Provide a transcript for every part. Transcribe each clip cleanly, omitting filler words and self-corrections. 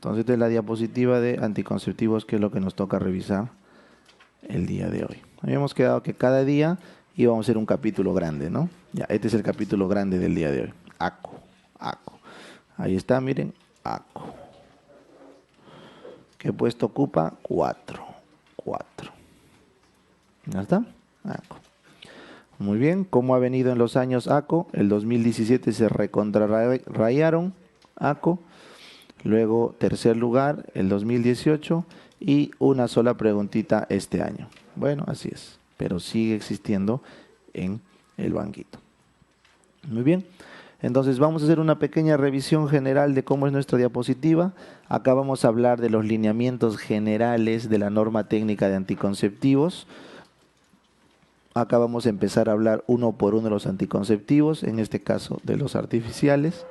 Entonces, esta es la diapositiva de anticonceptivos, que es lo que nos toca revisar el día de hoy. Habíamos quedado que cada día íbamos a hacer un capítulo grande, ¿no? Ya, este es el capítulo grande del día de hoy. ACO, ACO. Ahí está, miren, ACO. ¿Qué puesto ocupa? 4. ¿Ya está? ACO. Muy bien, ¿cómo ha venido en los años ACO? El 2017 se recontrarrayaron ACO. Luego, tercer lugar, el 2018. Y una sola preguntita este año. Bueno, así es. Pero sigue existiendo en el banquito. Muy bien. Entonces vamos a hacer una pequeña revisión general de cómo es nuestra diapositiva. Acá vamos a hablar de los lineamientos generales de la norma técnica de anticonceptivos. Acá vamos a empezar a hablar uno por uno de los anticonceptivos, en este caso de los artificiales.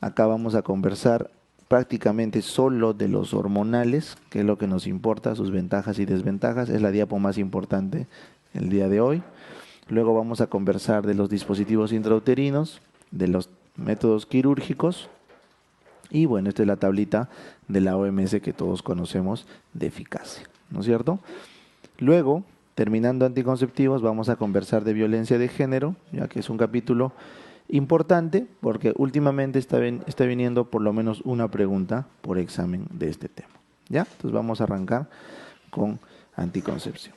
Acá vamos a conversar prácticamente solo de los hormonales, que es lo que nos importa, sus ventajas y desventajas. Es la diapo más importante el día de hoy. Luego vamos a conversar de los dispositivos intrauterinos, de los métodos quirúrgicos. Y bueno, esta es la tablita de la OMS que todos conocemos de eficacia, ¿no es cierto? Luego, terminando anticonceptivos, vamos a conversar de violencia de género, ya que es un capítulo importante porque últimamente está viniendo por lo menos una pregunta por examen de este tema. ¿Ya? Entonces vamos a arrancar con anticoncepción.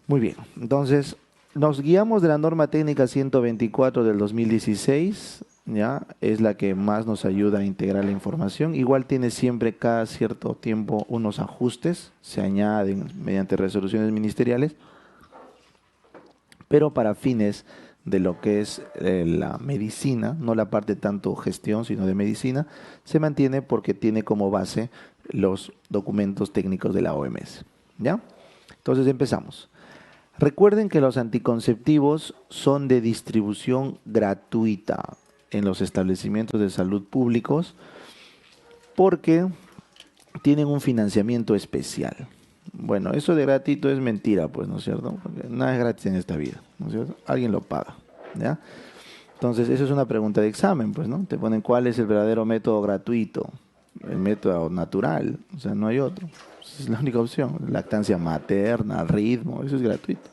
Muy bien, entonces nos guiamos de la norma técnica 124 del 2016, ¿ya? Es la que más nos ayuda a integrar la información. Igual tiene siempre cada cierto tiempo unos ajustes, se añaden mediante resoluciones ministeriales, pero para fines de lo que es la medicina, no la parte tanto gestión, sino de medicina, se mantiene porque tiene como base los documentos técnicos de la OMS. ¿Ya? Entonces empezamos. Recuerden que los anticonceptivos son de distribución gratuita en los establecimientos de salud públicos porque tienen un financiamiento especial. Bueno, eso de gratuito es mentira, pues, ¿no es cierto? Porque nada es gratis en esta vida, ¿no es cierto? Alguien lo paga, ¿ya? Entonces, eso es una pregunta de examen, pues, ¿no? Te ponen cuál es el verdadero método gratuito, el método natural, o sea, no hay otro. Esa es la única opción. Lactancia materna, ritmo, eso es gratuito.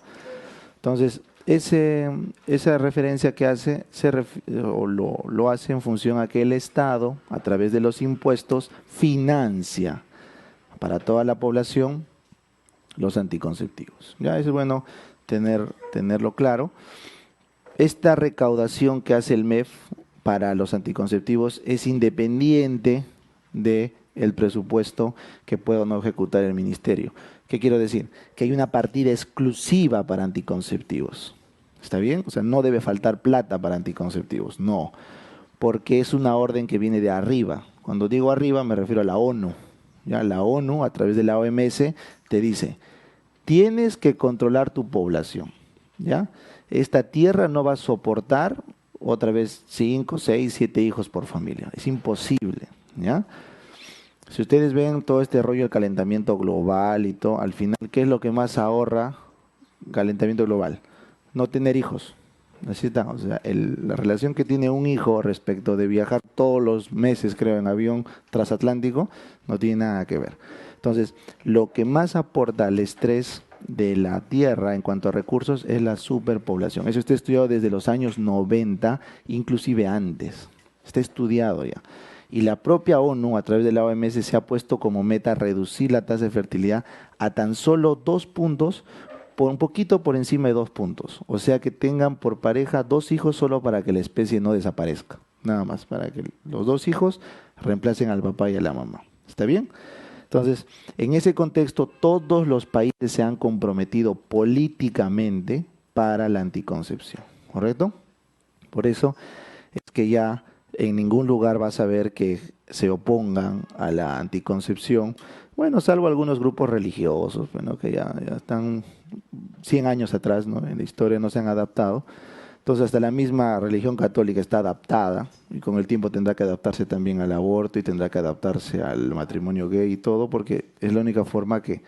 Entonces, esa referencia que hace lo hace en función a que el Estado, a través de los impuestos, financia para toda la población los anticonceptivos. Ya es bueno tenerlo claro. Esta recaudación que hace el MEF para los anticonceptivos es independiente del presupuesto que pueda o no ejecutar el ministerio. ¿Qué quiero decir? Que hay una partida exclusiva para anticonceptivos. ¿Está bien? O sea, no debe faltar plata para anticonceptivos, no, porque es una orden que viene de arriba. Cuando digo arriba me refiero a la ONU. ¿Ya? La ONU, a través de la OMS, te dice, tienes que controlar tu población. ¿Ya? Esta tierra no va a soportar otra vez 5, 6, 7 hijos por familia. Es imposible. ¿Ya? Si ustedes ven todo este rollo del calentamiento global y todo, al final, ¿qué es lo que más ahorra calentamiento global? No tener hijos. Así está. O sea, la relación que tiene un hijo respecto de viajar todos los meses, creo, en avión transatlántico, no tiene nada que ver. Entonces, lo que más aporta al estrés de la Tierra en cuanto a recursos es la superpoblación. Eso está estudiado desde los años 90, inclusive antes. Está estudiado ya. Y la propia ONU, a través de la OMS, se ha puesto como meta reducir la tasa de fertilidad a tan solo 2 puntos, por un poquito por encima de 2 puntos. O sea que tengan por pareja 2 hijos solo para que la especie no desaparezca. Nada más, para que los 2 hijos reemplacen al papá y a la mamá. ¿Está bien? Entonces, en ese contexto, todos los países se han comprometido políticamente para la anticoncepción. ¿Correcto? Por eso es que ya en ningún lugar vas a ver que se opongan a la anticoncepción, bueno, salvo algunos grupos religiosos, bueno, que ya están 100 años atrás, ¿no? En la historia no se han adaptado. Entonces hasta la misma religión católica está adaptada y con el tiempo tendrá que adaptarse también al aborto y tendrá que adaptarse al matrimonio gay y todo, porque es la única forma que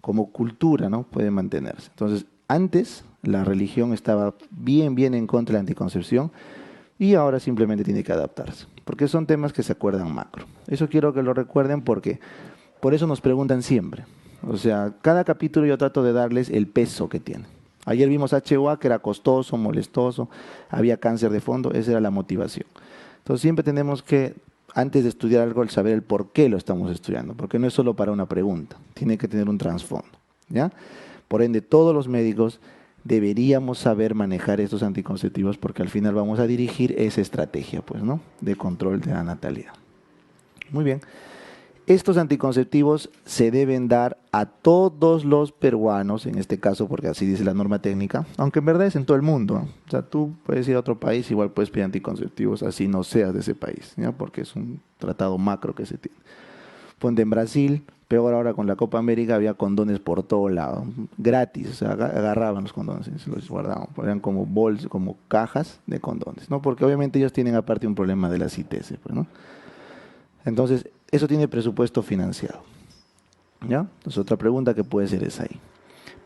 como cultura, ¿no?, puede mantenerse. Entonces antes la religión estaba bien en contra de la anticoncepción, y ahora simplemente tiene que adaptarse, porque son temas que se acuerdan macro. Eso quiero que lo recuerden porque por eso nos preguntan siempre. O sea, cada capítulo yo trato de darles el peso que tiene. Ayer vimos HUA, que era costoso, molestoso, había cáncer de fondo, esa era la motivación. Entonces siempre tenemos que, antes de estudiar algo, el saber el por qué lo estamos estudiando, porque no es solo para una pregunta, tiene que tener un trasfondo, ¿ya? Por ende, todos los médicos deberíamos saber manejar estos anticonceptivos porque al final vamos a dirigir esa estrategia, pues, ¿no?, de control de la natalidad. Muy bien. Estos anticonceptivos se deben dar a todos los peruanos, en este caso porque así dice la norma técnica, aunque en verdad es en todo el mundo, ¿no? O sea, tú puedes ir a otro país, igual puedes pedir anticonceptivos, así no seas de ese país, ¿ya? Porque es un tratado macro que se tiene. Ponte en Brasil, peor ahora con la Copa América, había condones por todo lado, gratis, o sea, agarraban los condones y se los guardaban, eran como bolsas, como cajas de condones, ¿no? Porque obviamente ellos tienen aparte un problema de la CITES, pues, ¿no? Entonces, eso tiene presupuesto financiado, ¿ya? Entonces, otra pregunta que puede ser es ahí.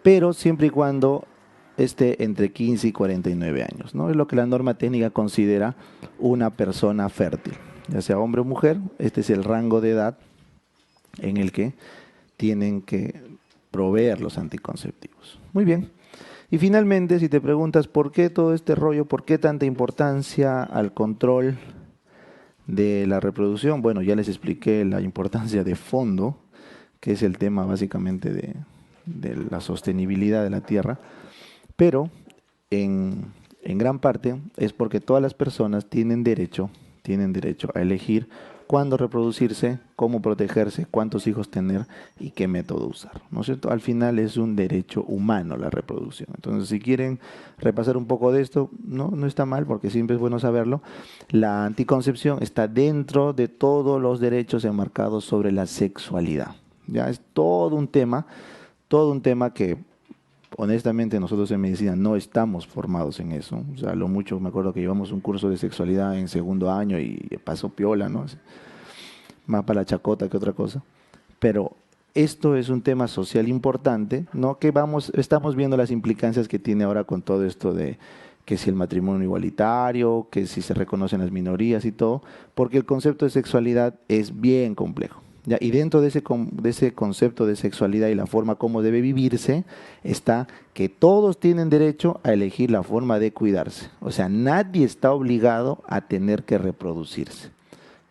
Pero siempre y cuando esté entre 15 y 49 años, ¿no? Es lo que la norma técnica considera una persona fértil, ya sea hombre o mujer. Este es el rango de edad en el que tienen que proveer los anticonceptivos. Muy bien. Y finalmente, si te preguntas por qué todo este rollo, por qué tanta importancia al control de la reproducción, bueno, ya les expliqué la importancia de fondo, que es el tema básicamente de la sostenibilidad de la tierra, pero en gran parte es porque todas las personas tienen derecho a elegir cuándo reproducirse, cómo protegerse, cuántos hijos tener y qué método usar, ¿no es cierto? Al final es un derecho humano la reproducción. Entonces, si quieren repasar un poco de esto, no está mal porque siempre es bueno saberlo. La anticoncepción está dentro de todos los derechos enmarcados sobre la sexualidad. Ya es todo un tema que honestamente nosotros en medicina no estamos formados en eso. O sea, lo mucho me acuerdo que llevamos un curso de sexualidad en segundo año y pasó piola, ¿no? Más para la chacota que otra cosa. Pero esto es un tema social importante, ¿no? Que estamos viendo las implicancias que tiene ahora con todo esto de que si el matrimonio igualitario, que si se reconocen las minorías y todo, porque el concepto de sexualidad es bien complejo. ¿Ya? Y dentro de ese concepto de sexualidad y la forma como debe vivirse, está que todos tienen derecho a elegir la forma de cuidarse. O sea, nadie está obligado a tener que reproducirse.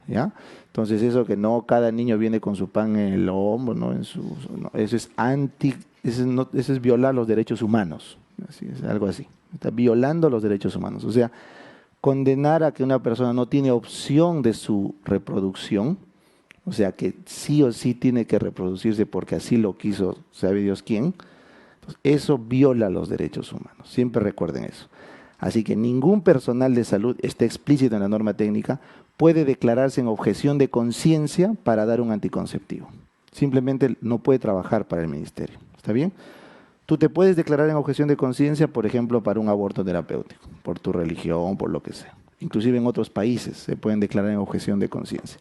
¿Ya? Entonces eso que no cada niño viene con su pan en el hombro, ¿no? No, eso es violar los derechos humanos. Así, es algo así. Está violando los derechos humanos. O sea, condenar a que una persona no tiene opción de su reproducción, o sea, que sí o sí tiene que reproducirse porque así lo quiso, sabe Dios quién. Entonces, eso viola los derechos humanos. Siempre recuerden eso. Así que ningún personal de salud, está explícito en la norma técnica, puede declararse en objeción de conciencia para dar un anticonceptivo. Simplemente no puede trabajar para el ministerio. ¿Está bien? Tú te puedes declarar en objeción de conciencia, por ejemplo, para un aborto terapéutico, por tu religión, por lo que sea. Inclusive en otros países se pueden declarar en objeción de conciencia.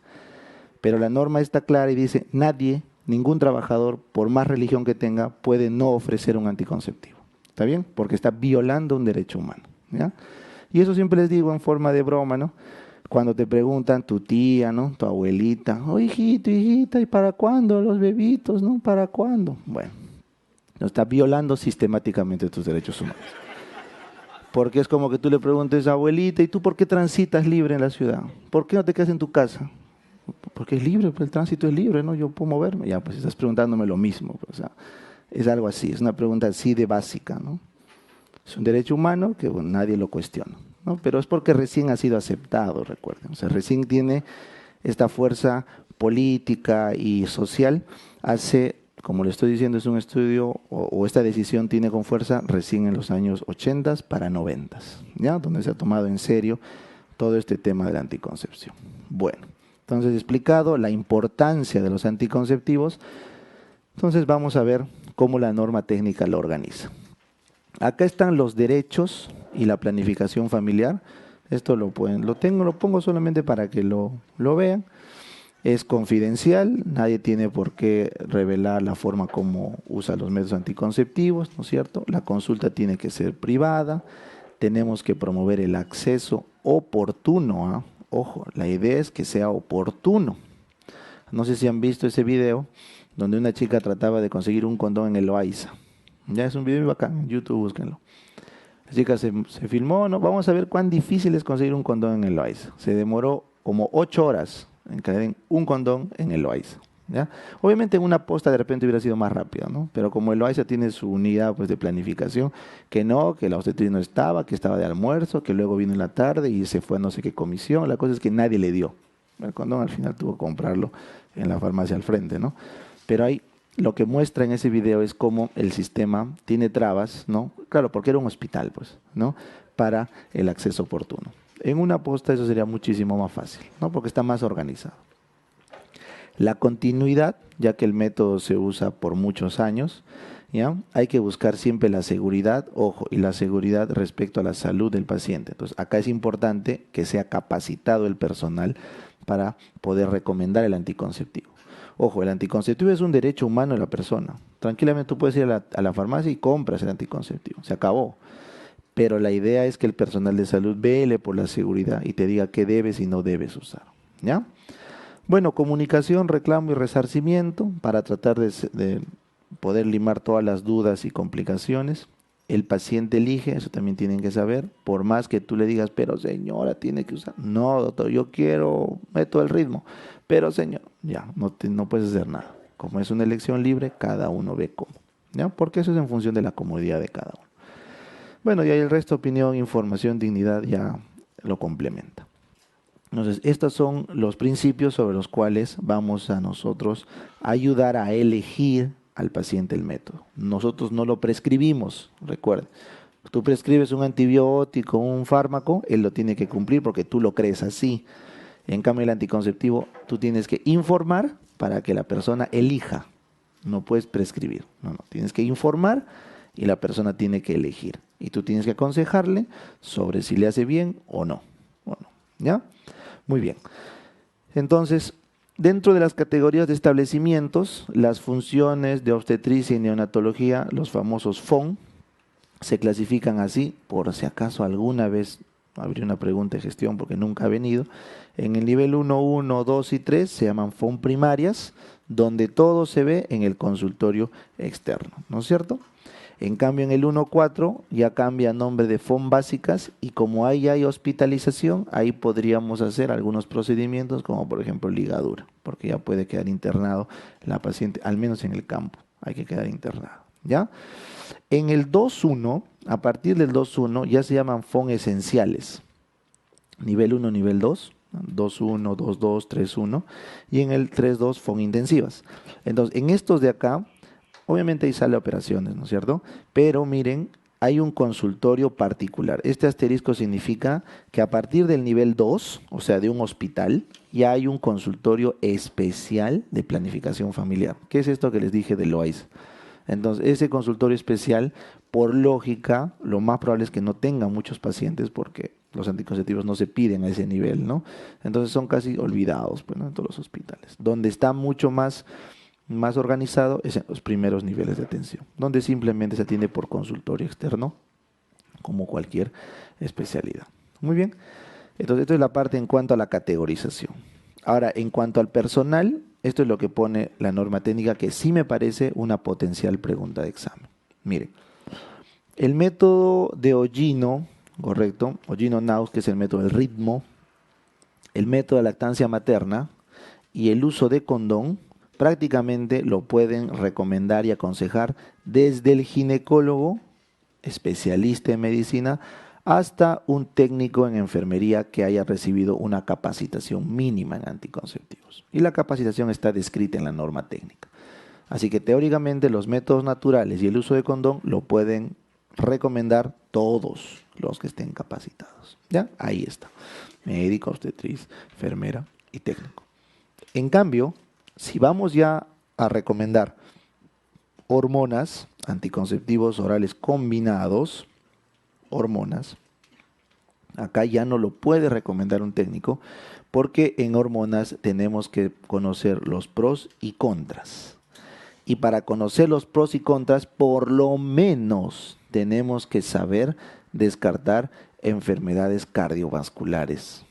Pero la norma está clara y dice, nadie, ningún trabajador, por más religión que tenga, puede no ofrecer un anticonceptivo. ¿Está bien? Porque está violando un derecho humano. ¿Ya? Y eso siempre les digo en forma de broma, ¿no? Cuando te preguntan tu tía, ¿no? Tu abuelita, oh, hijito, hijita, ¿y para cuándo los bebitos, no? ¿Para cuándo? Bueno, no está violando sistemáticamente tus derechos humanos. Porque es como que tú le preguntes, abuelita, ¿y tú por qué transitas libre en la ciudad? ¿Por qué no te quedas en tu casa? Porque es libre, pues el tránsito es libre, ¿no? Yo puedo moverme. Ya, pues estás preguntándome lo mismo. Pues, o sea, es algo así, es una pregunta así de básica, ¿no? Es un derecho humano que bueno, nadie lo cuestiona, ¿no? Pero es porque recién ha sido aceptado, recuerden. O sea, recién tiene esta fuerza política y social. Hace, como le estoy diciendo, es un estudio, o esta decisión tiene con fuerza recién en los años 80 para 90, ¿ya? Donde se ha tomado en serio todo este tema de la anticoncepción. Bueno. Entonces, explicado la importancia de los anticonceptivos, entonces vamos a ver cómo la norma técnica lo organiza. Acá están los derechos y la planificación familiar. Esto lo pongo solamente para que lo vean. Es confidencial, nadie tiene por qué revelar la forma como usa los métodos anticonceptivos, ¿no es cierto? La consulta tiene que ser privada, tenemos que promover el acceso oportuno, ¿ah? Ojo, la idea es que sea oportuno. No sé si han visto ese video donde una chica trataba de conseguir un condón en el Loaiza. Ya es un video muy bacán, en YouTube búsquenlo. La chica se filmó, ¿no? Vamos a ver cuán difícil es conseguir un condón en el Loaiza. Se demoró como 8 horas en que le den un condón en el Loaiza. ¿Ya? Obviamente en una posta de repente hubiera sido más rápido, ¿no? Pero como el Loaiza tiene su unidad pues, de planificación, que no, que la obstetricia no estaba, que estaba de almuerzo, que luego vino en la tarde y se fue a no sé qué comisión, la cosa es que nadie le dio. El condón al final tuvo que comprarlo en la farmacia al frente, ¿no? Pero ahí lo que muestra en ese video es cómo el sistema tiene trabas, ¿no? Claro, porque era un hospital, pues, ¿no? Para el acceso oportuno. En una posta eso sería muchísimo más fácil, ¿no? Porque está más organizado. La continuidad, ya que el método se usa por muchos años, ¿ya? Hay que buscar siempre la seguridad, ojo, y la seguridad respecto a la salud del paciente. Entonces, acá es importante que sea capacitado el personal para poder recomendar el anticonceptivo. Ojo, el anticonceptivo es un derecho humano de la persona. Tranquilamente tú puedes ir a la farmacia y compras el anticonceptivo. Se acabó. Pero la idea es que el personal de salud vele por la seguridad y te diga qué debes y no debes usar. ¿Ya? Bueno, comunicación, reclamo y resarcimiento para tratar de poder limar todas las dudas y complicaciones. El paciente elige, eso también tienen que saber, por más que tú le digas, pero señora, tiene que usar. No, doctor, yo quiero, meto el ritmo. Pero señor, ya, no puedes hacer nada. Como es una elección libre, cada uno ve cómo. ¿Ya? Porque eso es en función de la comodidad de cada uno. Bueno, y ahí el resto, opinión, información, dignidad, ya lo complementa. Entonces, estos son los principios sobre los cuales vamos a nosotros ayudar a elegir al paciente el método. Nosotros no lo prescribimos, recuerden. Tú prescribes un antibiótico, un fármaco, él lo tiene que cumplir porque tú lo crees así. En cambio, el anticonceptivo, tú tienes que informar para que la persona elija. No puedes prescribir, no, tienes que informar y la persona tiene que elegir. Y tú tienes que aconsejarle sobre si le hace bien o no. ¿Ya? Muy bien. Entonces, dentro de las categorías de establecimientos, las funciones de obstetricia y neonatología, los famosos FON, se clasifican así, por si acaso alguna vez habría una pregunta de gestión porque nunca ha venido. En el nivel 1, 1, 2 y 3 se llaman FON primarias, donde todo se ve en el consultorio externo, ¿no es cierto? En cambio, en el 1.4 ya cambia nombre de FON básicas y como ahí hay hospitalización, ahí podríamos hacer algunos procedimientos como por ejemplo ligadura, porque ya puede quedar internado la paciente, al menos en el campo, hay que quedar internado, ¿ya? En el 2.1, a partir del 2.1 ya se llaman FON esenciales, nivel 1, nivel 2, 2.1, 2.2, 3.1 y en el 3.2 FON intensivas. Entonces, en estos de acá, obviamente ahí sale operaciones, ¿no es cierto? Pero miren, hay un consultorio particular. Este asterisco significa que a partir del nivel 2, o sea, de un hospital, ya hay un consultorio especial de planificación familiar. ¿Qué es esto que les dije de Loaiza? Entonces, ese consultorio especial, por lógica, lo más probable es que no tenga muchos pacientes porque los anticonceptivos no se piden a ese nivel, ¿no? Entonces son casi olvidados, pues, ¿no? En todos los hospitales. Donde está mucho más organizado es en los primeros niveles de atención, donde simplemente se atiende por consultorio externo, como cualquier especialidad. Muy bien, entonces esto es la parte en cuanto a la categorización. Ahora, en cuanto al personal, esto es lo que pone la norma técnica, que sí me parece una potencial pregunta de examen. Miren, el método de Hollino, correcto, Hollino-Naus, que es el método del ritmo, el método de lactancia materna y el uso de condón, prácticamente lo pueden recomendar y aconsejar desde el ginecólogo, especialista en medicina, hasta un técnico en enfermería que haya recibido una capacitación mínima en anticonceptivos. Y la capacitación está descrita en la norma técnica. Así que teóricamente los métodos naturales y el uso de condón lo pueden recomendar todos los que estén capacitados. ¿Ya? Ahí está. Médico, obstetriz, enfermera y técnico. En cambio, si vamos ya a recomendar hormonas, anticonceptivos orales combinados, hormonas, acá ya no lo puede recomendar un técnico porque en hormonas tenemos que conocer los pros y contras. Y para conocer los pros y contras, por lo menos tenemos que saber descartar enfermedades cardiovasculares.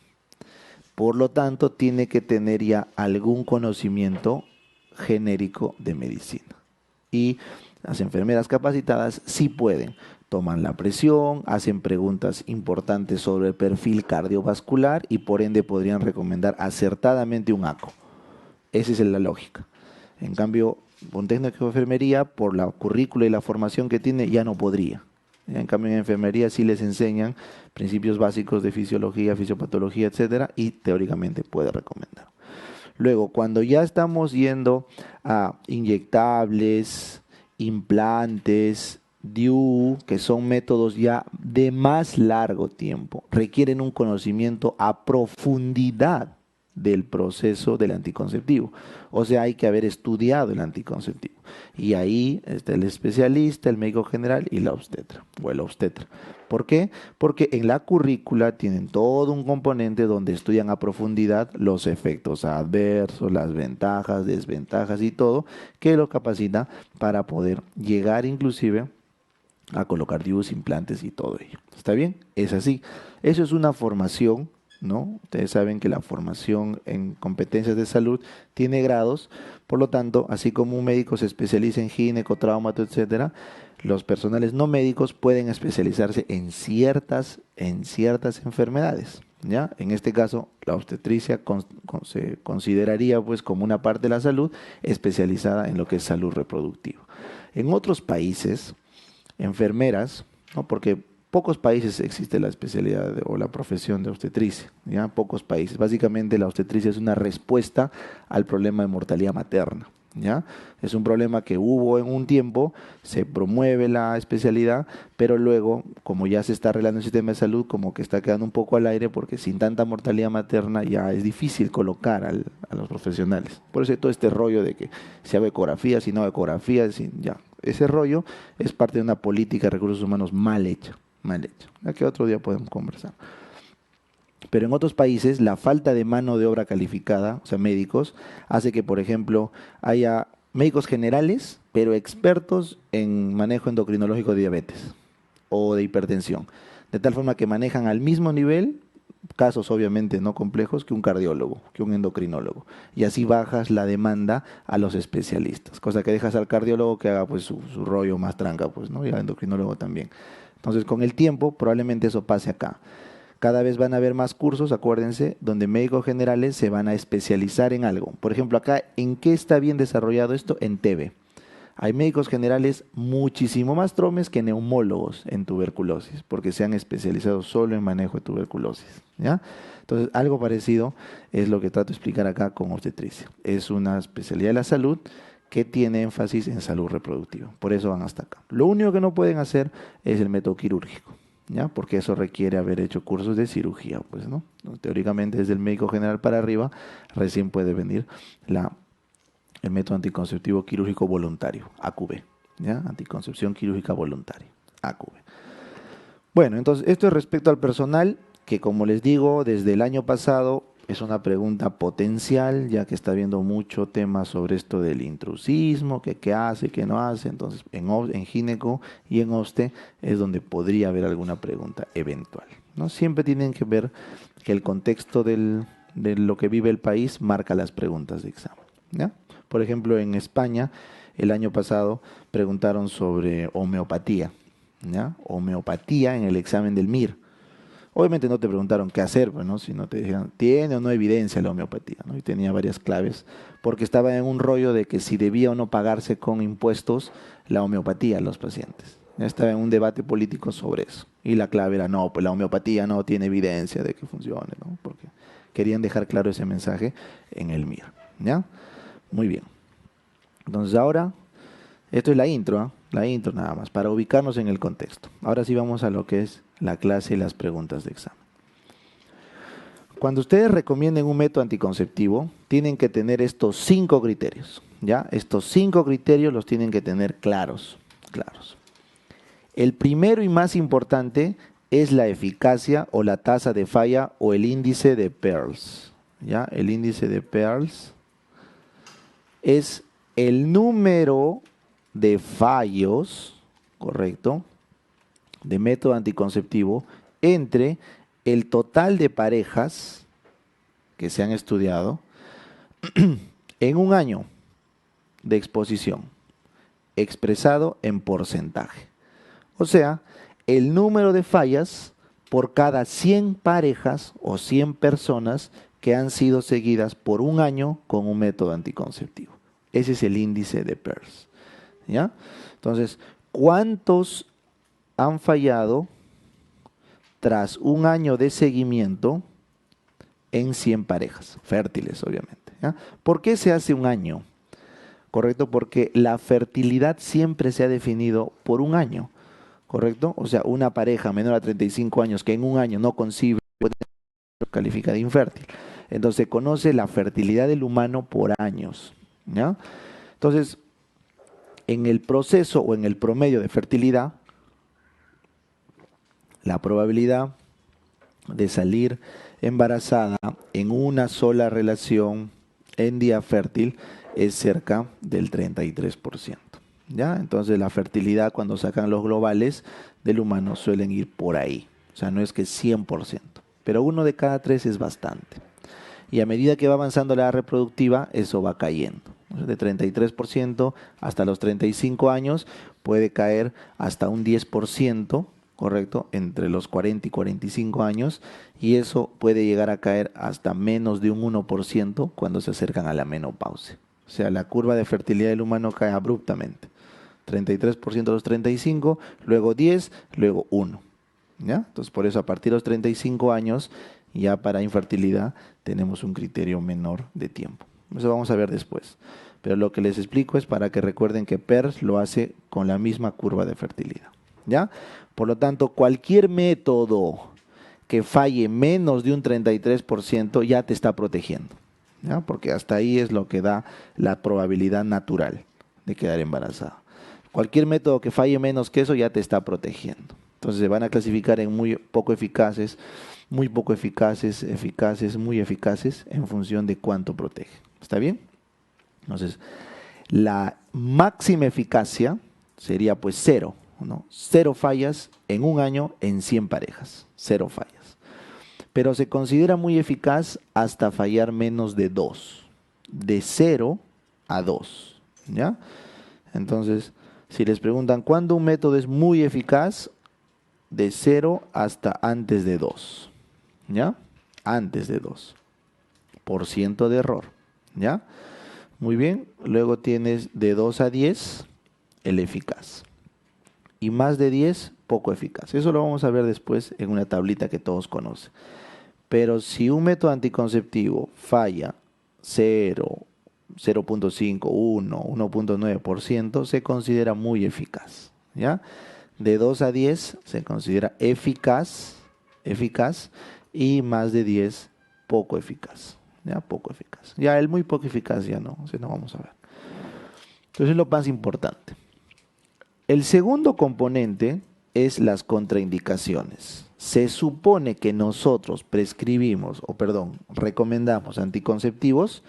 Por lo tanto, tiene que tener ya algún conocimiento genérico de medicina. Y las enfermeras capacitadas sí pueden. Toman la presión, hacen preguntas importantes sobre el perfil cardiovascular y por ende podrían recomendar acertadamente un ACO. Esa es la lógica. En cambio, un técnico de enfermería, por la currícula y la formación que tiene, ya no podría. En cambio, en enfermería sí les enseñan principios básicos de fisiología, fisiopatología, etcétera, y teóricamente puede recomendar. Luego, cuando ya estamos yendo a inyectables, implantes, DIU, que son métodos ya de más largo tiempo, requieren un conocimiento a profundidad del proceso del anticonceptivo. O sea, hay que haber estudiado el anticonceptivo. Y ahí está el especialista, el médico general y la obstetra, o el obstetra. ¿Por qué? Porque en la currícula tienen todo un componente donde estudian a profundidad los efectos adversos, las ventajas, desventajas y todo, que lo capacita para poder llegar inclusive a colocar DIUs, implantes y todo ello. ¿Está bien? Es así. Eso es una formación, ¿no? Ustedes saben que la formación en competencias de salud tiene grados, por lo tanto, así como un médico se especializa en gineco, traumato, etcétera, los personales no médicos pueden especializarse en ciertas enfermedades. ¿Ya? En este caso, la obstetricia se consideraría pues como una parte de la salud especializada en lo que es salud reproductiva. En otros países, enfermeras, ¿no? Porque pocos países existe la especialidad o la profesión de obstetricia, ¿ya? Pocos países. Básicamente la obstetricia es una respuesta al problema de mortalidad materna, ¿ya? Es un problema que hubo en un tiempo, se promueve la especialidad, pero luego, como ya se está arreglando el sistema de salud, como que está quedando un poco al aire, porque sin tanta mortalidad materna ya es difícil colocar a los profesionales. Por eso hay todo este rollo de que si hago ecografía, si no hago ecografía, ya. Ese rollo es parte de una política de recursos humanos mal hecha, mal hecha. Ya que otro día podemos conversar. Pero en otros países la falta de mano de obra calificada, o sea, médicos, hace que, por ejemplo, haya médicos generales, pero expertos en manejo endocrinológico de diabetes o de hipertensión. De tal forma que manejan al mismo nivel casos obviamente no complejos que un cardiólogo, que un endocrinólogo. Y así bajas la demanda a los especialistas, cosa que dejas al cardiólogo que haga pues su rollo más tranca, pues, ¿no? Y al endocrinólogo también. Entonces, con el tiempo, probablemente eso pase acá. Cada vez van a haber más cursos, acuérdense, donde médicos generales se van a especializar en algo. Por ejemplo, acá, ¿en qué está bien desarrollado esto? En TB. Hay médicos generales muchísimo más tromes que neumólogos en tuberculosis, porque se han especializado solo en manejo de tuberculosis, ¿ya? Entonces, algo parecido es lo que trato de explicar acá con obstetricia. Es una especialidad de la salud que tiene énfasis en salud reproductiva. Por eso van hasta acá. Lo único que no pueden hacer es el método quirúrgico, ¿ya? Porque eso requiere haber hecho cursos de cirugía, pues, ¿no? Teóricamente, desde el médico general para arriba, recién puede venir el método anticonceptivo quirúrgico voluntario, AQV, ¿ya? Anticoncepción quirúrgica voluntaria, AQV. Bueno, entonces, esto es respecto al personal, que como les digo, desde el año pasado es una pregunta potencial, ya que está habiendo mucho tema sobre esto del intrusismo, que qué hace, qué no hace. Entonces, en gineco y en obste es donde podría haber alguna pregunta eventual, ¿no? Siempre tienen que ver que el contexto de lo que vive el país marca las preguntas de examen, ¿ya? Por ejemplo, en España, el año pasado preguntaron sobre homeopatía, ¿ya? Homeopatía en el examen del MIR. Obviamente no te preguntaron qué hacer, pues, ¿no? Sino te dijeron, ¿tiene o no evidencia la homeopatía? ¿No? Y tenía varias claves, porque estaba en un rollo de que si debía o no pagarse con impuestos la homeopatía a los pacientes. Ya estaba en un debate político sobre eso. Y la clave era, no, pues la homeopatía no tiene evidencia de que funcione, ¿no? Porque querían dejar claro ese mensaje en el MIR, ¿ya? Muy bien. Entonces ahora, esto es la intro, ¿eh? La intro nada más, para ubicarnos en el contexto. Ahora sí vamos a lo que es la clase y las preguntas de examen. Cuando ustedes recomienden un método anticonceptivo, tienen que tener estos 5 criterios, ¿ya? Estos 5 criterios los tienen que tener claros, claros. El primero y más importante es la eficacia o la tasa de falla o el índice de Pearls, ¿ya? El índice de Pearls es el número de fallos, correcto, de método anticonceptivo entre el total de parejas que se han estudiado en un año de exposición, expresado en porcentaje. O sea, el número de fallas por cada 100 parejas o 100 personas que han sido seguidas por un año con un método anticonceptivo. Ese es el índice de Peirce, ¿ya? Entonces, ¿cuántos han fallado tras un año de seguimiento en 100 parejas fértiles, obviamente? ¿Ya? ¿Por qué se hace un año? ¿Correcto? Porque la fertilidad siempre se ha definido por un año, ¿correcto? O sea, una pareja menor a 35 años que en un año no concibe, puede ser calificada infértil. Entonces se conoce la fertilidad del humano por años, ¿ya? Entonces, en el proceso o en el promedio de fertilidad, la probabilidad de salir embarazada en una sola relación en día fértil es cerca del 33%. ¿Ya? Entonces la fertilidad cuando sacan los globales del humano suelen ir por ahí. O sea, no es que 100%, pero 1 de cada 3 es bastante. Y a medida que va avanzando la edad reproductiva, eso va cayendo. De 33% hasta los 35 años puede caer hasta un 10%, ¿correcto? Entre los 40 y 45 años, y eso puede llegar a caer hasta menos de un 1% cuando se acercan a la menopausia. O sea, la curva de fertilidad del humano cae abruptamente. 33% a los 35, luego 10, luego 1. ¿Ya? Entonces, por eso a partir de los 35 años, ya para infertilidad, tenemos un criterio menor de tiempo. Eso vamos a ver después. Pero lo que les explico es para que recuerden que Peirce lo hace con la misma curva de fertilidad. ¿Ya? Por lo tanto, cualquier método que falle menos de un 33% ya te está protegiendo, ¿ya? Porque hasta ahí es lo que da la probabilidad natural de quedar embarazada. Cualquier método que falle menos que eso ya te está protegiendo. Entonces se van a clasificar en muy poco eficaces, muy poco eficaces, eficaces, muy eficaces, en función de cuánto protege. ¿Está bien? Entonces, la máxima eficacia sería pues 0, ¿no? 0 fallas en un año en 100 parejas. 0 fallas. Pero se considera muy eficaz hasta fallar menos de 2. De 0 a 2. ¿Ya? Entonces, si les preguntan cuándo un método es muy eficaz, de 0 hasta antes de 2. ¿Ya? Antes de 2% de error. ¿Ya? Muy bien. Luego tienes de 2 a 10, el eficaz. Y más de 10, poco eficaz. Eso lo vamos a ver después en una tablita que todos conocen. Pero si un método anticonceptivo falla 0, 0.5, 1, 1.9%, se considera muy eficaz. ¿Ya? De 2 a 10 se considera eficaz, y más de 10 poco eficaz. ¿Ya? Poco eficaz. Ya el muy poco eficaz ya no, no vamos a ver. Entonces es lo más importante. El segundo componente es las contraindicaciones. Se supone que nosotros recomendamos anticonceptivos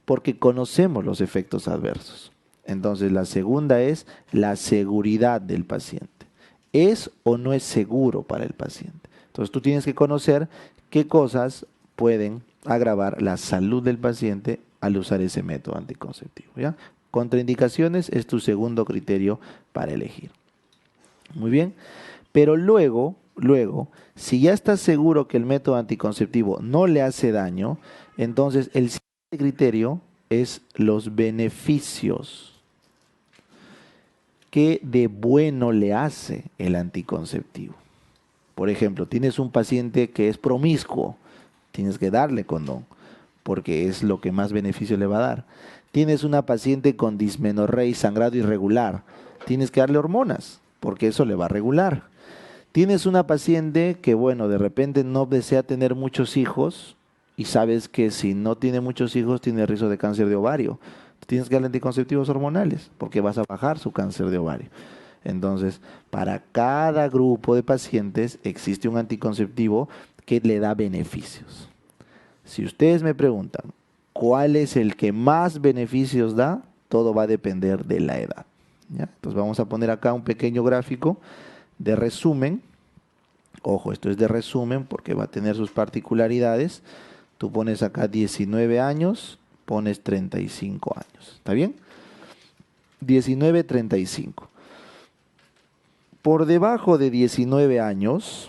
porque conocemos los efectos adversos. Entonces la segunda es la seguridad del paciente. ¿Es o no es seguro para el paciente? Entonces tú tienes que conocer qué cosas pueden agravar la salud del paciente al usar ese método anticonceptivo, ¿ya? Contraindicaciones es tu segundo criterio para elegir. Muy bien, pero luego, si ya estás seguro que el método anticonceptivo no le hace daño, entonces el siguiente criterio es los beneficios. ¿Qué de bueno le hace el anticonceptivo? Por ejemplo, tienes un paciente que es promiscuo, tienes que darle condón, porque es lo que más beneficio le va a dar. Tienes una paciente con dismenorrea y sangrado irregular, tienes que darle hormonas, porque eso le va a regular. Tienes una paciente que, bueno, de repente no desea tener muchos hijos y sabes que si no tiene muchos hijos tiene riesgo de cáncer de ovario. Tienes que darle anticonceptivos hormonales porque vas a bajar su cáncer de ovario. Entonces, para cada grupo de pacientes existe un anticonceptivo que le da beneficios. Si ustedes me preguntan cuál es el que más beneficios da, todo va a depender de la edad. ¿Ya? Entonces vamos a poner acá un pequeño gráfico de resumen Ojo, esto es de resumen porque va a tener sus particularidades. Tú pones acá 19 años, pones 35 años. ¿Está bien? 19, 35. Por debajo de 19 años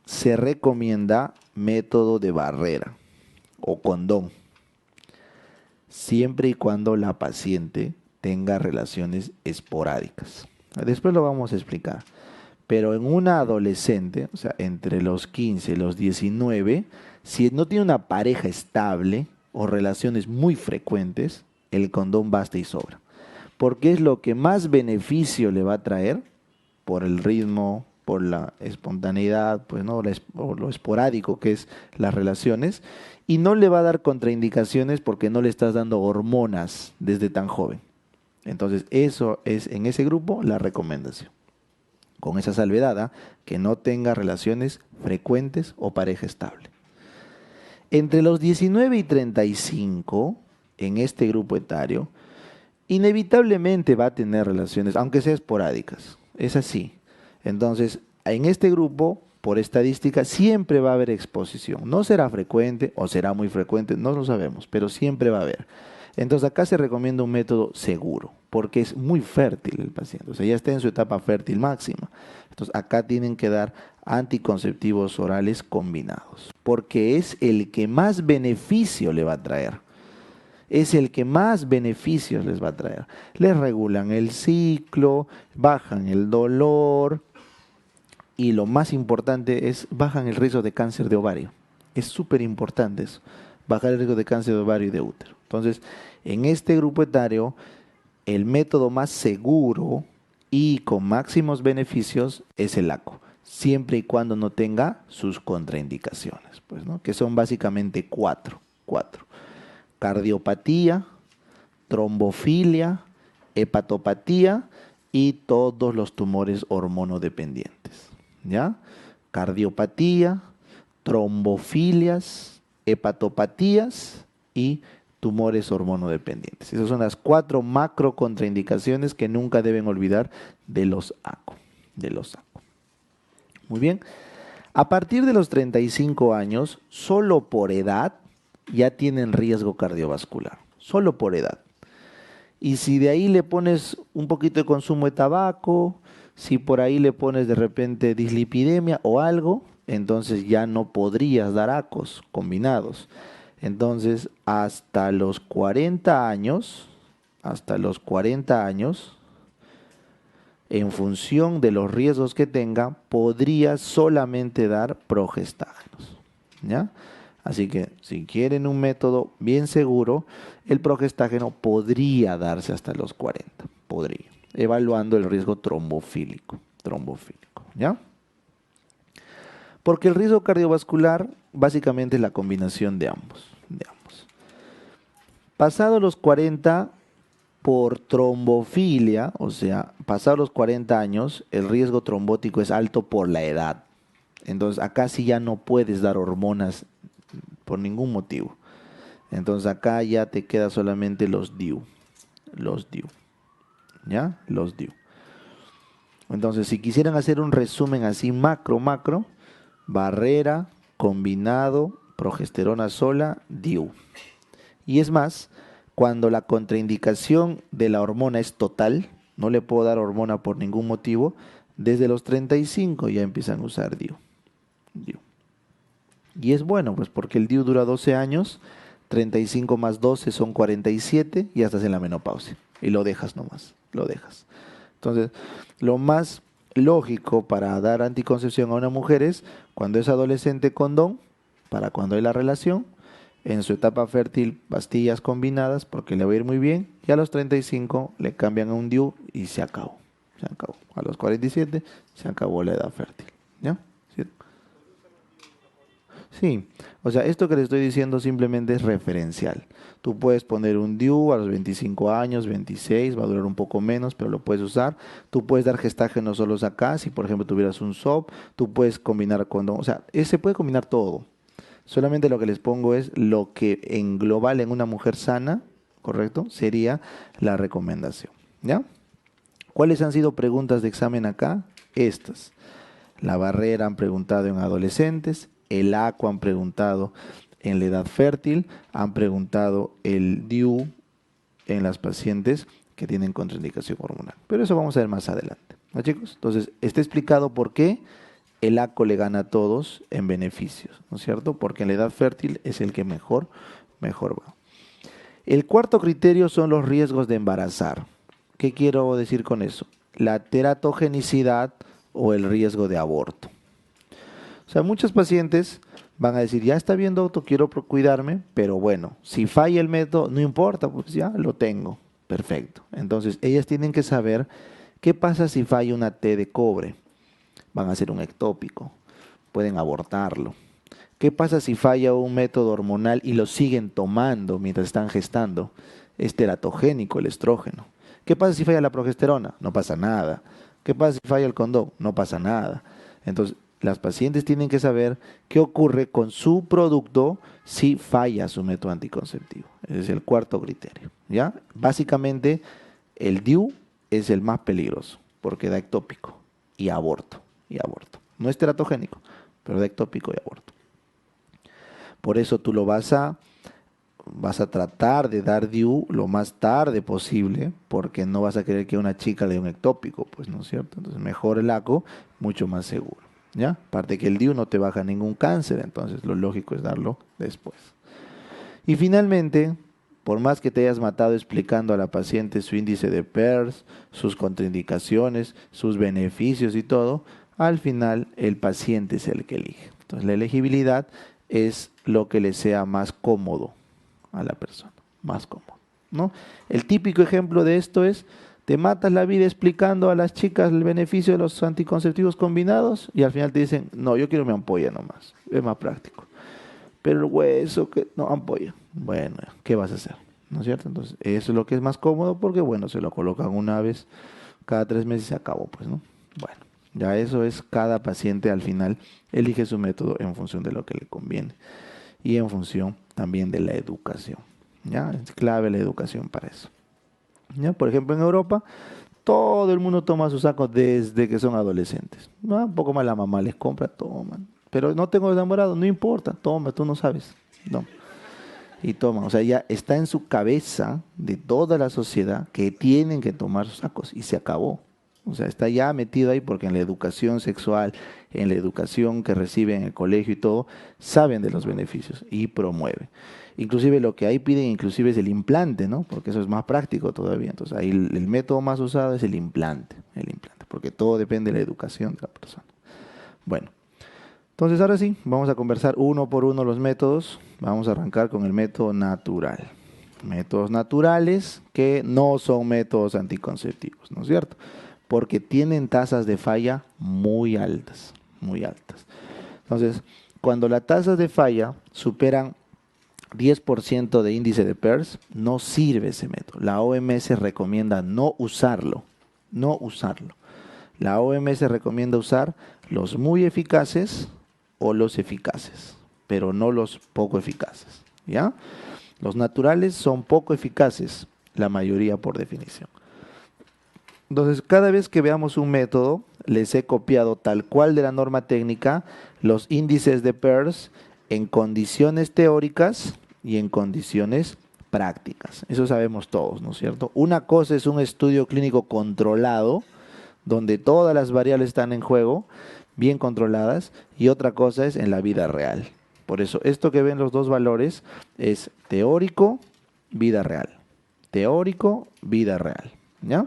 se recomienda método de barrera o condón, siempre y cuando la paciente tenga relaciones esporádicas. Después lo vamos a explicar. Pero en una adolescente, o sea, entre los 15 y los 19, si no tiene una pareja estable o relaciones muy frecuentes, el condón basta y sobra. Porque es lo que más beneficio le va a traer por el ritmo, por la espontaneidad, pues no, o lo esporádico que es las relaciones, y no le va a dar contraindicaciones porque no le estás dando hormonas desde tan joven. Entonces, eso es en ese grupo la recomendación. Con esa salvedad, ¿eh? Que no tenga relaciones frecuentes o pareja estable. Entre los 19 y 35, en este grupo etario, inevitablemente va a tener relaciones, aunque sea esporádicas. Es así. Entonces, en este grupo, por estadística, siempre va a haber exposición. No será frecuente o será muy frecuente, no lo sabemos, pero siempre va a haber. Entonces, acá se recomienda un método seguro, porque es muy fértil el paciente. O sea, ya está en su etapa fértil máxima. Entonces, acá tienen que dar anticonceptivos orales combinados, porque es el que más beneficio le va a traer. Es el que más beneficios les va a traer. Les regulan el ciclo, bajan el dolor y lo más importante es bajan el riesgo de cáncer de ovario. Es súper importante eso, bajar el riesgo de cáncer de ovario y de útero. Entonces, en este grupo etario, el método más seguro y con máximos beneficios es el ACO, siempre y cuando no tenga sus contraindicaciones, pues, ¿no? Que son básicamente cuatro. Cardiopatía, trombofilia, hepatopatía y todos los tumores hormonodependientes. ¿Ya? Cardiopatía, trombofilias, hepatopatías y tumores hormonodependientes. Esas son las 4 macro contraindicaciones que nunca deben olvidar de los ACO. Muy bien. A partir de los 35 años, solo por edad, ya tienen riesgo cardiovascular. Solo por edad. Y si de ahí le pones un poquito de consumo de tabaco, si por ahí le pones de repente dislipidemia o algo, entonces ya no podrías dar ACOs combinados. Entonces, hasta los 40 años, en función de los riesgos que tenga, podría solamente dar progestágenos. ¿Ya? Así que si quieren un método bien seguro, el progestágeno podría darse hasta los 40, podría, evaluando el riesgo trombofílico, ¿ya? Porque el riesgo cardiovascular básicamente es la combinación de ambos. Pasado los 40, por trombofilia, o sea, pasados los 40 años, el riesgo trombótico es alto por la edad. Entonces acá sí ya no puedes dar hormonas por ningún motivo. Entonces acá ya te queda solamente los DIU. ¿Ya? Los DIU. Entonces, si quisieran hacer un resumen así macro, barrera, combinado, progesterona sola, DIU. Y es más, cuando la contraindicación de la hormona es total, no le puedo dar hormona por ningún motivo, desde los 35 ya empiezan a usar DIU. Y es bueno, pues porque el DIU dura 12 años, 35 más 12 son 47 y ya estás en la menopausia. Y lo dejas nomás, lo dejas. Entonces, lo más lógico para dar anticoncepción a una mujer es, cuando es adolescente, condón, para cuando hay la relación, en su etapa fértil, pastillas combinadas, porque le va a ir muy bien, y a los 35 le cambian a un DIU y se acabó. A los 47 se acabó la edad fértil. ¿Ya? ¿Sí? Sí, o sea, esto que le estoy diciendo simplemente es referencial. Tú puedes poner un DIU a los 25 años, 26, va a durar un poco menos, pero lo puedes usar. Tú puedes dar gestágenos solos acá, si por ejemplo tuvieras un SOP, tú puedes combinar condón, o sea, se puede combinar todo. Solamente lo que les pongo es lo que en global en una mujer sana, ¿correcto? Sería la recomendación, ¿ya? ¿Cuáles han sido preguntas de examen acá? Estas. La barrera han preguntado en adolescentes, el ACO han preguntado en la edad fértil, han preguntado el DIU en las pacientes que tienen contraindicación hormonal. Pero eso vamos a ver más adelante, ¿no, chicos? Entonces, está explicado por qué el ACO le gana a todos en beneficios, ¿no es cierto? Porque en la edad fértil es el que mejor va. El cuarto criterio son los riesgos de embarazar. ¿Qué quiero decir con eso? La teratogenicidad o el riesgo de aborto. O sea, muchos pacientes van a decir, ya está bien, doctor, quiero cuidarme, pero bueno, si falla el método, no importa, pues ya lo tengo. Perfecto. Entonces, ellas tienen que saber qué pasa si falla una T de cobre. Van a hacer un ectópico, pueden abortarlo. ¿Qué pasa si falla un método hormonal y lo siguen tomando mientras están gestando? Es teratogénico el estrógeno. ¿Qué pasa si falla la progesterona? No pasa nada. ¿Qué pasa si falla el condón? No pasa nada. Entonces, las pacientes tienen que saber qué ocurre con su producto si falla su método anticonceptivo. Ese es el cuarto criterio, ¿ya? Básicamente, el DIU es el más peligroso porque da ectópico y aborto. No es teratogénico, pero da ectópico y aborto. Por eso tú lo vas a tratar de dar DIU lo más tarde posible, porque no vas a querer que una chica le dé un ectópico, pues, ¿no es cierto? Entonces, mejor el ACO, mucho más seguro, ¿ya? Aparte que el DIU no te baja ningún cáncer, entonces lo lógico es darlo después. Y finalmente, por más que te hayas matado explicando a la paciente su índice de Pearce, sus contraindicaciones, sus beneficios y todo, al final el paciente es el que elige. Entonces, la elegibilidad es lo que le sea más cómodo a la persona, más cómodo, ¿no? El típico ejemplo de esto es, te matas la vida explicando a las chicas el beneficio de los anticonceptivos combinados y al final te dicen, no, yo quiero mi ampolla nomás, es más práctico. Pero el hueso, que no, ampolla. Bueno, ¿qué vas a hacer? ¿No es cierto? Entonces, eso es lo que es más cómodo porque, bueno, se lo colocan una vez cada 3 meses y se acabó, pues, ¿no? Bueno, ya eso es, cada paciente al final elige su método en función de lo que le conviene y en función también de la educación, ¿ya? Es clave la educación para eso, ¿ya? Por ejemplo, en Europa, todo el mundo toma sus sacos desde que son adolescentes, ¿no? Un poco más la mamá les compra, toman. Pero no tengo enamorado, no importa, toma, tú no sabes, no. Y toman, o sea, ya está en su cabeza de toda la sociedad que tienen que tomar sus sacos y se acabó. O sea, está ya metido ahí porque en la educación sexual, en la educación que reciben en el colegio y todo, saben de los beneficios y promueven. Inclusive lo que ahí piden inclusive es el implante, ¿no? Porque eso es más práctico todavía. Entonces ahí el método más usado es el implante, porque todo depende de la educación de la persona. Bueno, entonces ahora sí, vamos a conversar uno por uno los métodos. Vamos a arrancar con el método natural. Métodos naturales que no son métodos anticonceptivos, ¿no es cierto? Porque tienen tasas de falla muy altas, muy altas. Entonces, cuando las tasas de falla superan 10% de índice de Pearce, no sirve ese método. La OMS recomienda no usarlo, no usarlo. La OMS recomienda usar los muy eficaces o los eficaces, pero no los poco eficaces, ¿ya? Los naturales son poco eficaces, la mayoría por definición. Entonces, cada vez que veamos un método, les he copiado tal cual de la norma técnica los índices de Pearce en condiciones teóricas y en condiciones prácticas. Eso sabemos todos, ¿no es cierto? Una cosa es un estudio clínico controlado, donde todas las variables están en juego, bien controladas, y otra cosa es en la vida real. Por eso, esto que ven los dos valores es teórico, vida real. Teórico, vida real, ¿ya?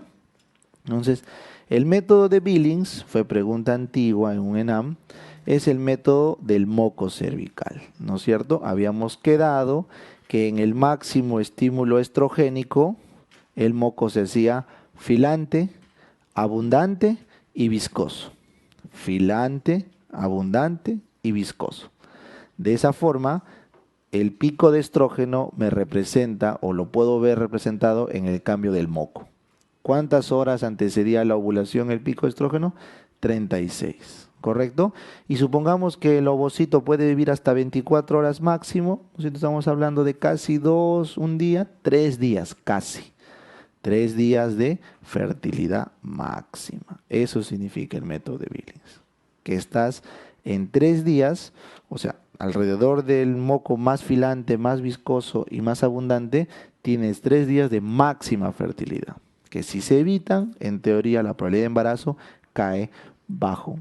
Entonces, el método de Billings, fue pregunta antigua en un ENAM, es el método del moco cervical, ¿no es cierto? Habíamos quedado que en el máximo estímulo estrogénico, el moco se hacía filante, abundante y viscoso. Filante, abundante y viscoso. De esa forma, el pico de estrógeno me representa, o lo puedo ver representado en el cambio del moco. ¿Cuántas horas antecedía la ovulación el pico de estrógeno? 36, ¿correcto? Y supongamos que el ovocito puede vivir hasta 24 horas máximo, estamos hablando de casi un día, 3 días casi. 3 días de fertilidad máxima. Eso significa el método de Billings. que estás en 3 días, o sea, alrededor del moco más filante, más viscoso y más abundante, tienes 3 días de máxima fertilidad, que si se evitan, en teoría la probabilidad de embarazo cae bajo,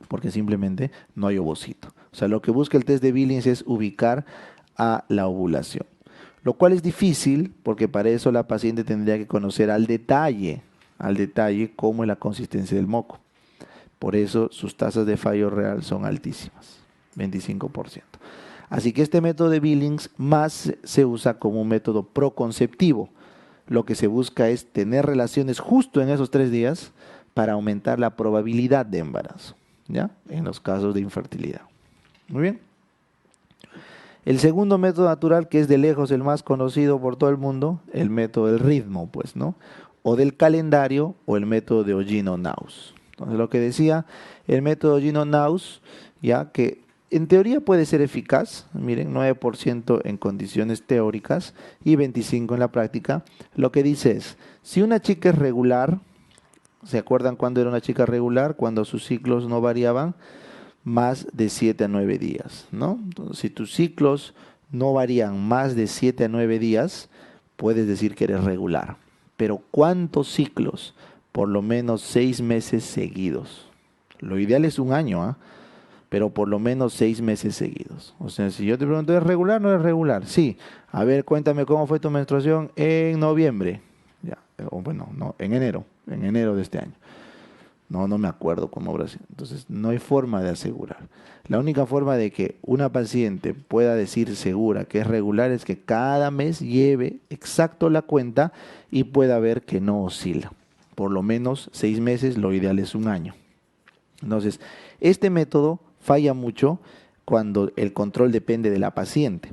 porque simplemente no hay ovocito. O sea, lo que busca el test de Billings es ubicar a la ovulación, lo cual es difícil porque para eso la paciente tendría que conocer al detalle cómo es la consistencia del moco. Por eso sus tasas de fallo real son altísimas, 25%. Así que este método de Billings más se usa como un método proconceptivo. Lo que se busca es tener relaciones justo en esos 3 días para aumentar la probabilidad de embarazo, ¿ya? En los casos de infertilidad. Muy bien. El segundo método natural, que es de lejos el más conocido por todo el mundo, el método del ritmo, pues, ¿no? O del calendario, o el método de Ogino-Naus. Entonces, lo que decía, el método Ogino-Naus, ya que en teoría puede ser eficaz, miren, 9% en condiciones teóricas y 25% en la práctica. Lo que dice es, si una chica es regular, ¿se acuerdan cuándo era una chica regular? Cuando sus ciclos no variaban más de 7 a 9 días, ¿no? Entonces, si tus ciclos no varían más de 7 a 9 días, puedes decir que eres regular. Pero ¿cuántos ciclos? Por lo menos 6 meses seguidos. Lo ideal es un año, ¿ah? Pero por lo menos 6 meses seguidos. O sea, si yo te pregunto, ¿es regular o no es regular? Sí. A ver, cuéntame cómo fue tu menstruación en noviembre. Ya. O bueno, no, en enero de este año. No me acuerdo cómo habrá sido. Entonces, no hay forma de asegurar. La única forma de que una paciente pueda decir segura que es regular es que cada mes lleve exacto la cuenta y pueda ver que no oscila. Por lo menos 6 meses, lo ideal es un año. Entonces, este método falla mucho cuando el control depende de la paciente.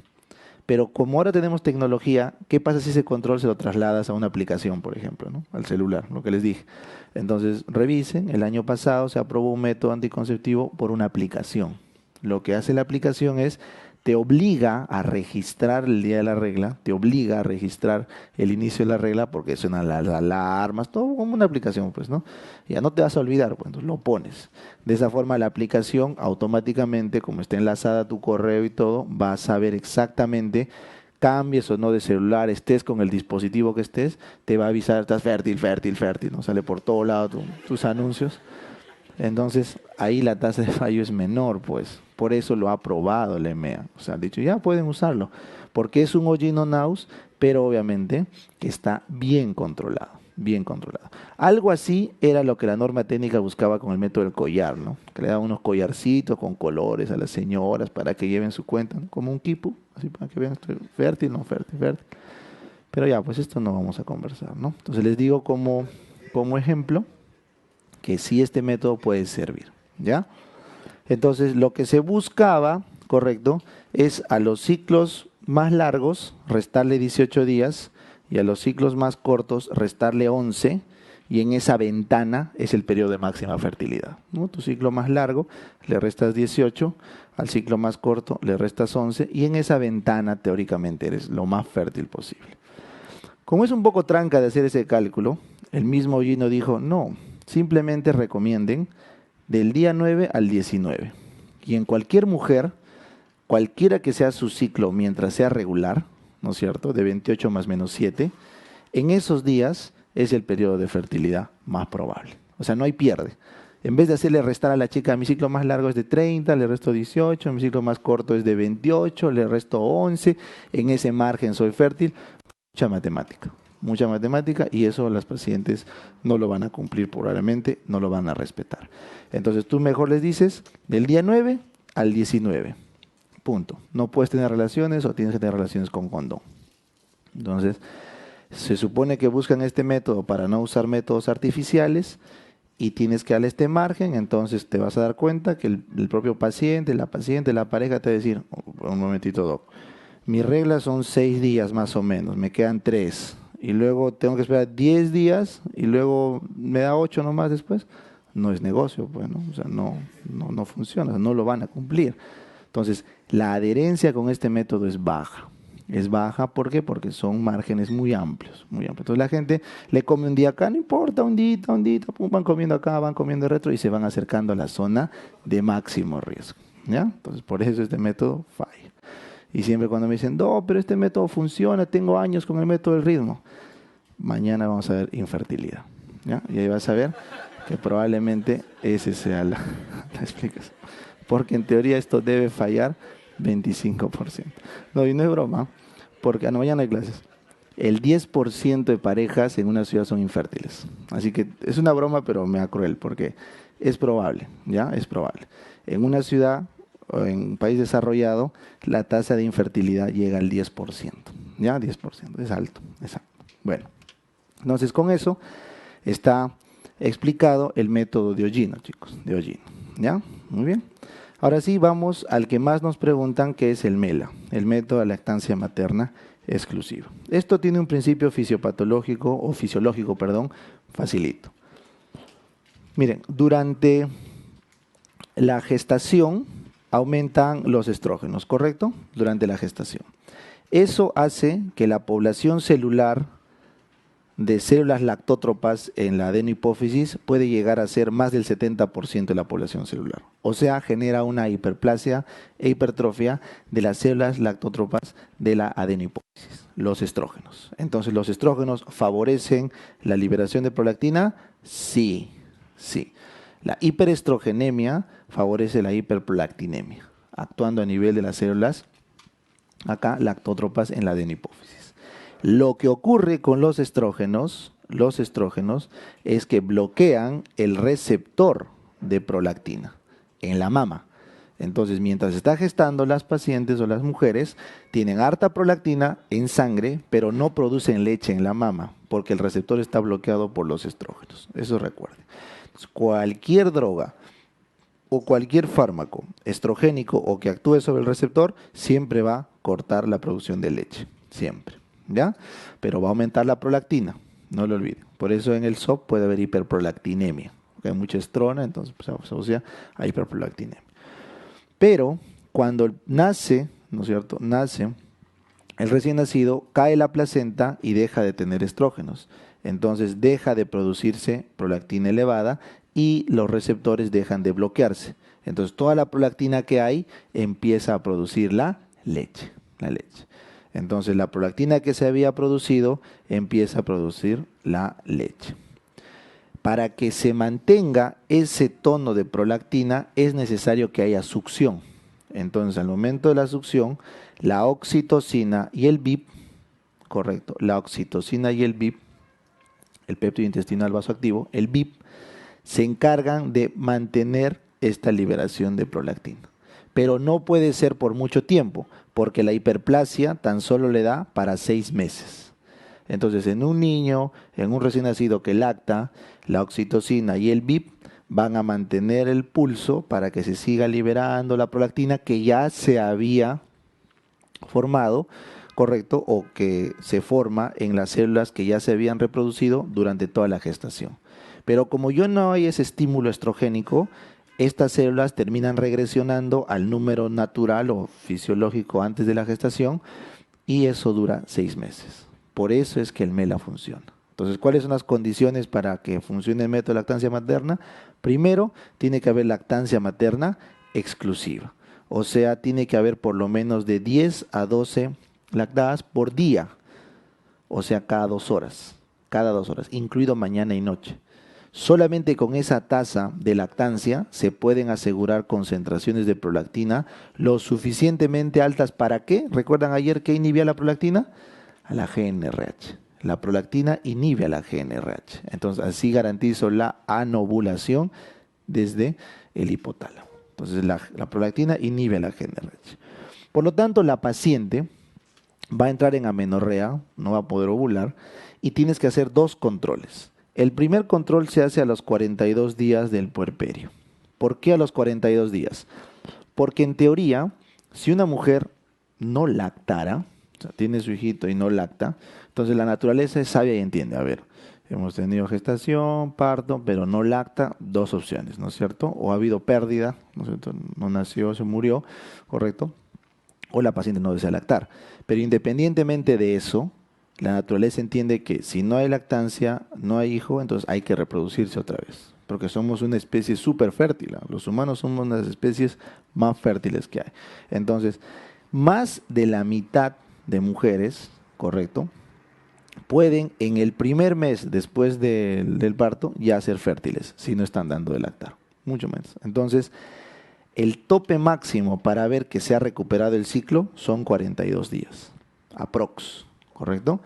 Pero como ahora tenemos tecnología, ¿qué pasa si ese control se lo trasladas a una aplicación, por ejemplo, ¿no? Al celular, lo que les dije? Entonces, revisen, el año pasado se aprobó un método anticonceptivo por una aplicación. Lo que hace la aplicación es, te obliga a registrar el día de la regla, te obliga a registrar el inicio de la regla porque suenan las alarmas, todo como una aplicación, pues, ¿no? Ya no te vas a olvidar, pues, entonces lo pones. De esa forma la aplicación automáticamente, como está enlazada a tu correo y todo, va a saber exactamente, cambies o no de celular, estés con el dispositivo que estés, te va a avisar, estás fértil, ¿no? Sale por todo lado tus anuncios. Entonces, ahí la tasa de fallo es menor, pues. Por eso lo ha aprobado la EMEA. O sea, ha dicho, ya pueden usarlo. Porque es un Ogino-Naus, pero obviamente que está bien controlado. Bien controlado. Algo así era lo que la norma técnica buscaba con el método del collar, ¿no? Que le daban unos collarcitos con colores a las señoras para que lleven su cuenta, ¿no? Como un quipu, así para que vean, estoy fértil, no fértil, fértil. Pero ya, pues esto no vamos a conversar, ¿no? Entonces les digo como ejemplo que sí este método puede servir, ¿ya? Entonces, lo que se buscaba, correcto, es a los ciclos más largos restarle 18 días y a los ciclos más cortos restarle 11, y en esa ventana es el periodo de máxima fertilidad, ¿no? Tu ciclo más largo le restas 18, al ciclo más corto le restas 11 y en esa ventana teóricamente eres lo más fértil posible. Como es un poco tranca de hacer ese cálculo, el mismo Gino dijo, no, simplemente recomienden del día 9 al 19. Y en cualquier mujer, cualquiera que sea su ciclo mientras sea regular, ¿no es cierto?, de 28 más menos 7, en esos días es el periodo de fertilidad más probable. O sea, no hay pierde. En vez de hacerle restar a la chica, mi ciclo más largo es de 30, le resto 18, mi ciclo más corto es de 28, le resto 11, en ese margen soy fértil. Mucha matemática y eso las pacientes no lo van a cumplir probablemente, no lo van a respetar. Entonces tú mejor les dices del día 9 al 19, punto. No puedes tener relaciones o tienes que tener relaciones con condón. Entonces se supone que buscan este método para no usar métodos artificiales y tienes que darle este margen, entonces te vas a dar cuenta que el propio paciente, la pareja te va a decir, un momentito doc, mis reglas son 6 días más o menos, me quedan 3 y luego tengo que esperar 10 días y luego me da 8 nomás después. No es negocio, pues, ¿no? O sea, no funciona, no lo van a cumplir. Entonces, la adherencia con este método es baja. Es baja, ¿por qué? Porque son márgenes muy amplios, muy amplios. Entonces la gente le come un día acá, no importa, un día, pum, van comiendo acá, van comiendo retro y se van acercando a la zona de máximo riesgo, ¿ya? Entonces por eso este método falla. Y siempre cuando me dicen, no, pero este método funciona, tengo años con el método del ritmo. Mañana vamos a ver infertilidad, ¿ya? Y ahí vas a ver que probablemente ese sea la explicación. Porque en teoría esto debe fallar 25%. No, y no es broma, porque mañana hay clases. El 10% de parejas en una ciudad son infértiles. Así que es una broma, pero me da cruel, porque es probable, ¿ya? Es probable. En una ciudad o en un país desarrollado, la tasa de infertilidad llega al 10%, ¿ya? 10%, es alto, es alto. Bueno, entonces con eso está explicado el método de Ollino, chicos, de Ollino, ¿ya? Muy bien. Ahora sí, vamos al que más nos preguntan, que es el MELA, el método de lactancia materna exclusiva. Esto tiene un principio fisiológico, facilito. Miren, durante la gestación aumentan los estrógenos, ¿correcto? Durante la gestación. Eso hace que la población celular de células lactótropas en la adenohipófisis puede llegar a ser más del 70% de la población celular. O sea, genera una hiperplasia e hipertrofia de las células lactótropas de la adenohipófisis, los estrógenos. Entonces, ¿los estrógenos favorecen la liberación de prolactina? Sí, sí. La hiperestrogenemia favorece la hiperprolactinemia, actuando a nivel de las células acá lactótropas en la adenohipófisis. Lo que ocurre con los estrógenos es que bloquean el receptor de prolactina en la mama. Entonces, mientras se está gestando, las pacientes o las mujeres tienen harta prolactina en sangre, pero no producen leche en la mama, porque el receptor está bloqueado por los estrógenos. Eso recuerden. Entonces, cualquier droga o cualquier fármaco estrogénico o que actúe sobre el receptor siempre va a cortar la producción de leche, siempre, ¿ya? Pero va a aumentar la prolactina, no lo olviden. Por eso en el SOP puede haber hiperprolactinemia, porque hay mucha estrona, entonces pues, se asocia a hiperprolactinemia. Pero cuando nace, ¿no es cierto? Nace el recién nacido, cae la placenta y deja de tener estrógenos. Entonces deja de producirse prolactina elevada y los receptores dejan de bloquearse. Entonces toda la prolactina que hay empieza a producir la leche. Entonces la prolactina que se había producido empieza a producir la leche. Para que se mantenga ese tono de prolactina es necesario que haya succión. Entonces al momento de la succión, la oxitocina y el BIP, correcto, la oxitocina y el BIP, el péptido intestinal vasoactivo, el BIP, se encargan de mantener esta liberación de prolactina. Pero no puede ser por mucho tiempo, porque la hiperplasia tan solo le da para 6 meses. Entonces, en un niño, en un recién nacido que lacta, la oxitocina y el BIP van a mantener el pulso para que se siga liberando la prolactina que ya se había formado, correcto, o que se forma en las células que ya se habían reproducido durante toda la gestación. Pero como yo no hay ese estímulo estrogénico, estas células terminan regresionando al número natural o fisiológico antes de la gestación y eso dura 6 meses. Por eso es que el MELA funciona. Entonces, ¿cuáles son las condiciones para que funcione el método de lactancia materna? Primero, tiene que haber lactancia materna exclusiva. O sea, tiene que haber por lo menos de 10 a 12 lactadas por día. O sea, cada 2 horas, incluido mañana y noche. Solamente con esa tasa de lactancia se pueden asegurar concentraciones de prolactina lo suficientemente altas. ¿Para qué? ¿Recuerdan ayer que inhibía la prolactina? A la GnRH. La prolactina inhibe a la GnRH. Entonces, así garantizo la anovulación desde el hipotálamo. Entonces, la prolactina inhibe a la GnRH. Por lo tanto, la paciente va a entrar en amenorrea, no va a poder ovular, y tienes que hacer 2 controles. El primer control se hace a los 42 días del puerperio. ¿Por qué a los 42 días? Porque en teoría, si una mujer no lactara, o sea, tiene su hijito y no lacta, entonces la naturaleza es sabia y entiende. A ver, hemos tenido gestación, parto, pero no lacta, 2 opciones, ¿no es cierto? O ha habido pérdida, ¿no es cierto? No nació, se murió, ¿correcto? o la paciente no desea lactar. Pero independientemente de eso, la naturaleza entiende que si no hay lactancia, no hay hijo, entonces hay que reproducirse otra vez. Porque somos una especie súper fértil. ¿No? Los humanos somos una de las especies más fértiles que hay. Entonces, más de la mitad de mujeres, correcto, pueden en el primer mes después del parto ya ser fértiles, si no están dando de lactar. Mucho menos. Entonces, el tope máximo para ver que se ha recuperado el ciclo son 42 días. Aprox, ¿correcto?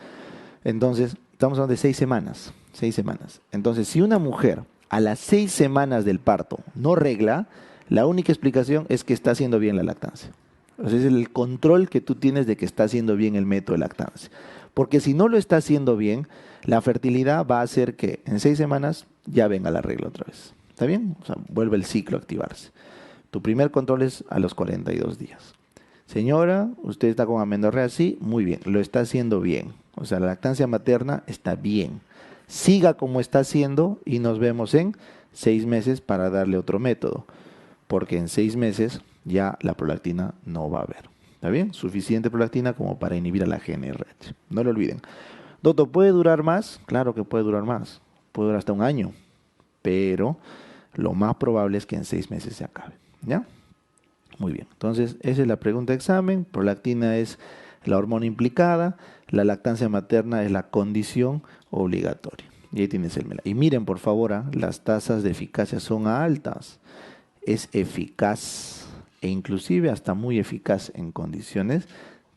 Entonces, estamos hablando de 6 semanas. 6 semanas. Entonces, si una mujer a las 6 semanas del parto no regla, la única explicación es que está haciendo bien la lactancia. O sea, es el control que tú tienes de que está haciendo bien el método de lactancia. Porque si no lo está haciendo bien, la fertilidad va a hacer que en 6 semanas ya venga la regla otra vez. ¿Está bien? O sea, vuelve el ciclo a activarse. Tu primer control es a los 42 días. Señora, usted está con amenorrea, sí, muy bien, lo está haciendo bien. O sea, la lactancia materna está bien. Siga como está haciendo y nos vemos en 6 meses para darle otro método. Porque en 6 meses ya la prolactina no va a haber. ¿Está bien? Suficiente prolactina como para inhibir a la GnRH. No lo olviden. Doctor, ¿puede durar más? Claro que puede durar más. Puede durar hasta un año. Pero lo más probable es que en 6 meses se acabe. ¿Ya? Muy bien. Entonces, esa es la pregunta de examen. Prolactina es la hormona implicada. La lactancia materna es la condición obligatoria. Y ahí tienes el MELA. Y miren, por favor, las tasas de eficacia son altas. Es eficaz e inclusive hasta muy eficaz en condiciones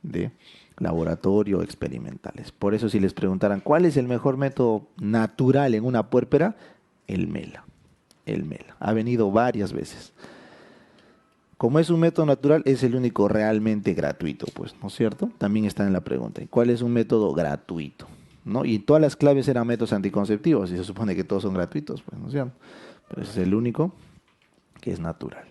de laboratorio experimentales. Por eso si les preguntaran cuál es el mejor método natural en una puérpera, el MELA. El MELA. Ha venido varias veces. Como es un método natural, es el único realmente gratuito, pues, ¿no es cierto? También está en la pregunta. ¿Cuál es un método gratuito? ¿No? Y todas las claves eran métodos anticonceptivos y se supone que todos son gratuitos, pues, ¿no es cierto? Pero ese es el único que es natural.